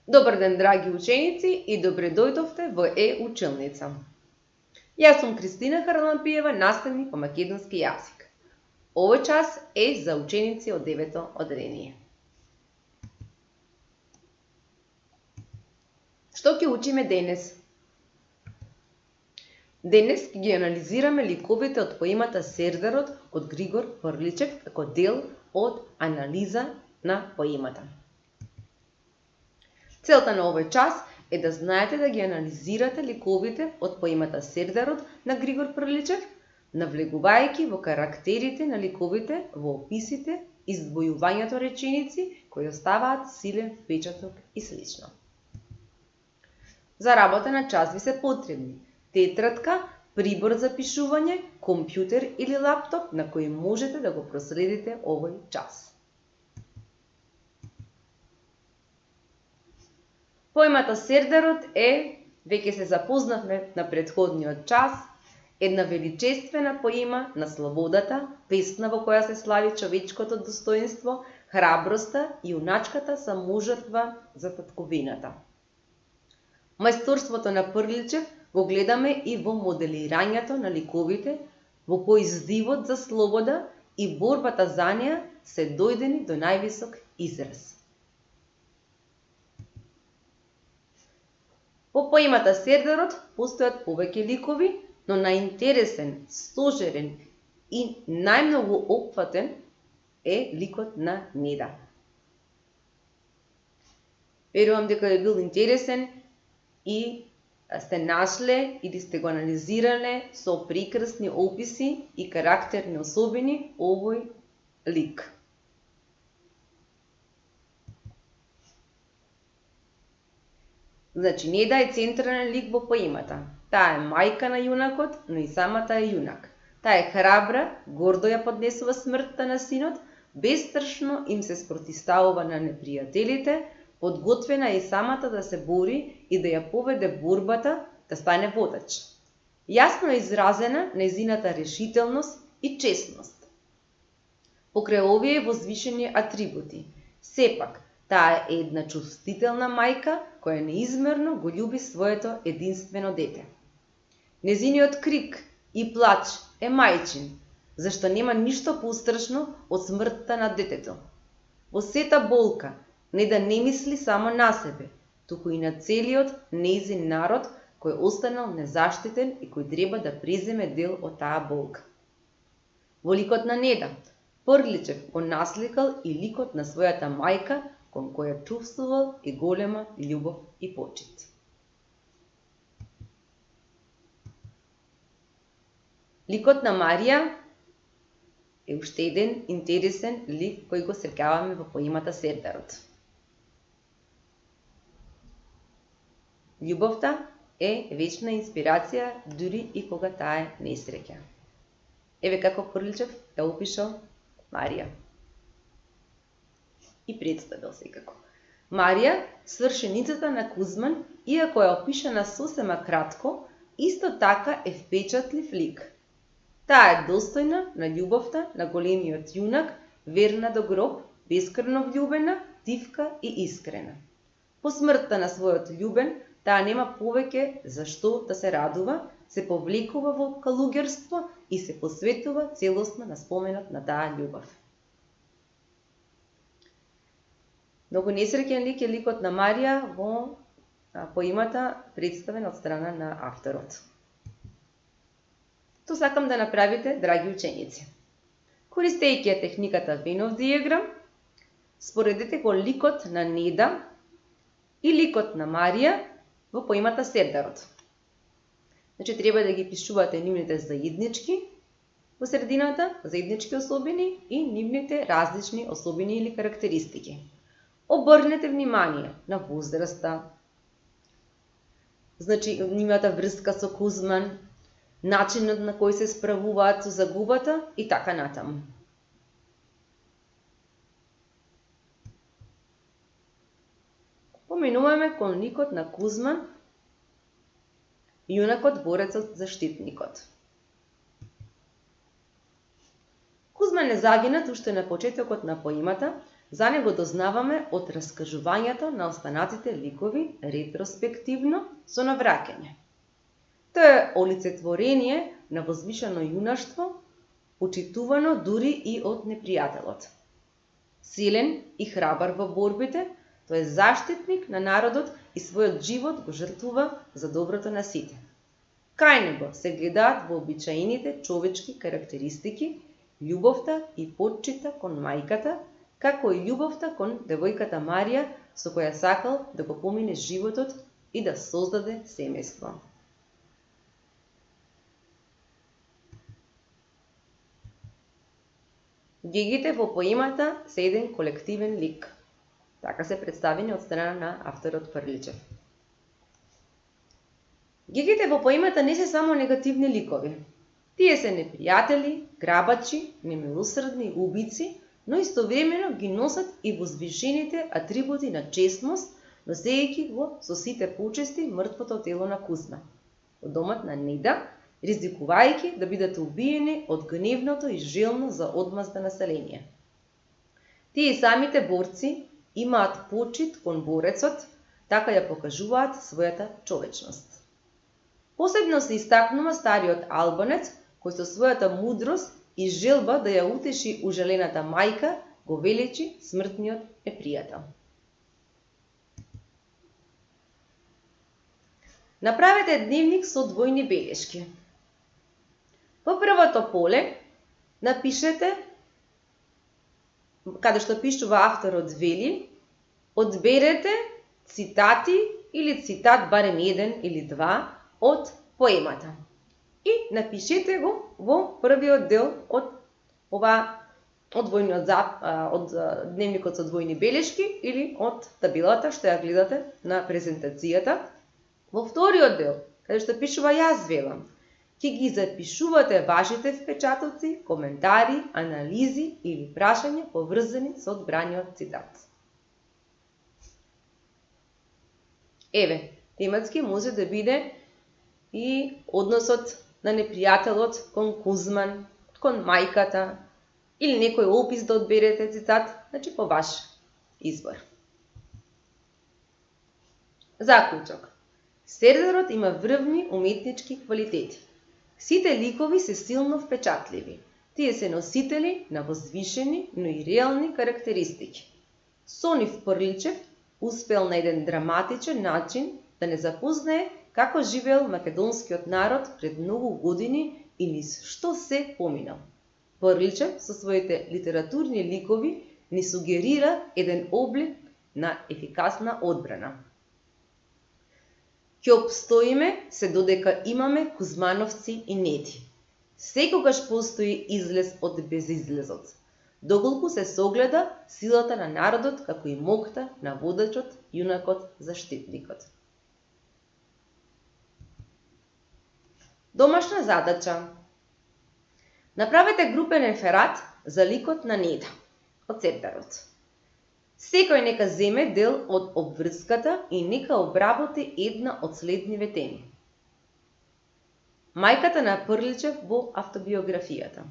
Добар ден, драги ученици, и добре дојдовте во Училница. Јас сум Кристина Харлампиева, наставник по македонски јазик. Овој час е за ученици од 9-то одделение. Што ќе учиме денес? Денес ќе ги анализираме ликовите од поемата Сердарот од Григор Прличев како дел од анализа на поемата. Целта на овој час е да знаете да ги анализирате ликовите од поемата Сердарот на Григор Прличев, навлегувајќи во карактерите на ликовите, во описите, издвојувањето реченици кои оставаат силен впечаток и слично. За работа на час ви се потребни тетрадка, прибор за пишување, компјутер или лаптоп на кој можете да го проследите овој час. Поемата Сердарот веќе се запознавме на претходниот час, една величествена поема на слободата, песна во која се слави човечкото достоинство, храброста и јуначката саможртва за татковината. Мајсторството на Прличев го гледаме и во моделирањето на ликовите, во кои здивот за слобода и борбата за неа се дојдени до највисок израз. По поемата Сердарот постојат повеќе ликови, но најинтересен, сложерен и најмногу опфатен е ликот на Неда. Верувам дека е бил интересен и сте нашле или сте го анализирале со прекрасни описи и карактерни особини овој лик. Значи, Неда е централен лик во поемата. Таа е мајка на јунакот, но и самата е јунак. Таа е храбра, гордо ја поднесува смртта на синот, бестрашно им се спротиставува на непријателите, подготвена и самата да се бори и да ја поведе борбата, да стане водач. Јасно е изразена нејзината решителност и честност. Покрај овие возвишени атрибути, сепак, таа е една чувствителна мајка која неизмерно го љуби своето единствено дете. Незиниот крик и плач е мајчин, зашто нема ништо поустрашно од смртта на детето. Во сета болка, Неда не мисли само на себе, туку и на целиот нејзин народ кој останал незаштитен и кој треба да преземе дел од таа болка. Во ликот на Неда, Прличев го насликал и ликот на својата мајка, кон која чувствувал и голема љубов и почит. Ликот на Марија е уште еден интересен лик кој го среќаваме во поемата Сердарот. Љубовта е вечна инспирација дури и кога таа е несреќа. Еве како Прличев ја опишал Марија. И представил секако. Марија, свршеницата на Кузман, иако е опишана сосема кратко, исто така е впечатлив лик. Таа е достојна на љубовта на големиот јунак, верна до гроб, бескрвно влюбена, тивка и искрена. По смртта на својот љубен, таа нема повеќе за што да се радува, се повлекува во калуѓерство и се посветува целосно на споменот на таа љубов. Многу несреќен лик е ликот на Марија во поемата представен од страна на авторот. Тоа сакам да направите, драги ученици. Користејќи ја техниката Venn диаграм, споредете го ликот на Неда и ликот на Марија во поемата Сердарот. Значи, треба да ги пишувате нивните заеднички во средината, заеднички особини и нивните различни особини или карактеристики. Обрнете внимание на возраста, значи нивната врска со Кузман, начинот на кој се справуваат со загубата и така натаму. Поминуваме кон ликот на Кузман, јунакот борецот заштитникот. Кузман е загинат уште на почетокот на поемата, За него дознаваме од раскажувањето на останатите ликови ретроспективно со навраќање. Тоа е олицетворение на возвишено јунаштво, почитувано дури и од непријателот. Силен и храбар во борбите, тој е заштитник на народот и својот живот го жртвува за доброто на сите. Кај него се гледаат вообичаените човечки карактеристики, љубовта и почита кон мајката, како и љубовта кон девојката Марија, со која сакал да го помине животот и да создаде семејство. Гигите во поемата се еден колективен лик. Така се представени од страна на авторот Фрличев. Гигите во поемата не се само негативни ликови. Тие се непријатели, грабачи, немилосрдни убици, но истовремено ги носат и возвишените атрибути на честност, носејќи го со сите почести мртвото тело на Кузма, од домот на Неда, ризикувајќи да бидат убиени од гневното и желно за одмазда население. Тие самите борци имаат почит кон борецот, така ја покажуваат својата човечност. Посебно се истакнува стариот албанец, кој со својата мудрост и желба да ја утеши ужалената мајка, го величи смртниот непријател. Направете дневник со двојни белешки. Во првото поле напишете, каде што пишува авторот вели, одберете цитати или цитат барем еден или два од поемата и напишете го во првиот дел од дневникот со двојни белешки или од табелата што ја гледате на презентацијата. Во вториот дел, каде што пишува јас велам, ќе ги запишувате вашите впечатоци, коментари, анализи или прашања поврзани со одбраниот цитат. Еве, тематски може да биде и односот на непријателот кон Кузман, кон мајката, или некој опис да одберете цитат, значи по ваш избор. Заклучок. Сердарот има врвни уметнички квалитети. Сите ликови се силно впечатливи. Тие се носители на возвишени, но и реални карактеристики. Сонив Фрличев успел на еден драматичен начин да не запознае како живеел македонскиот народ пред многу години и низ што се поминал. Фрличев со своите литературни ликови ни сугерира еден облик на ефикасна одбрана. Ќе обстоиме се додека имаме Кузмановци и Неди. Секогаш постои излез од безизлезот, доколку се согледа силата на народот како и моќта на водачот, јунакот, заштитникот. Домашна задача. Направете групен реферат за ликот на Неда од Сердарот. Секој нека земе дел од обврската и нека обработи една од следниве теми. Мајката на Фрличев во автобиографијата.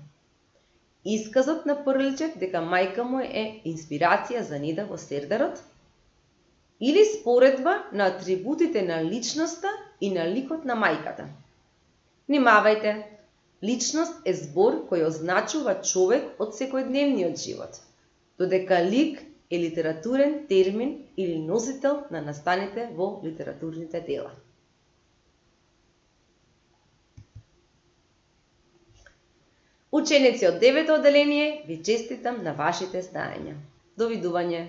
Исказот на Фрличев дека мајка му е инспирација за Неда во Сердарот. Или споредба на атрибутите на личноста и на ликот на мајката. Внимавајте, личност е збор кој означува човек од секојдневниот живот, додека лик е литературен термин или носител на настаните во литературните дела. Ученици од 9-то одделение, ви честитам на вашите знаења. Довидување!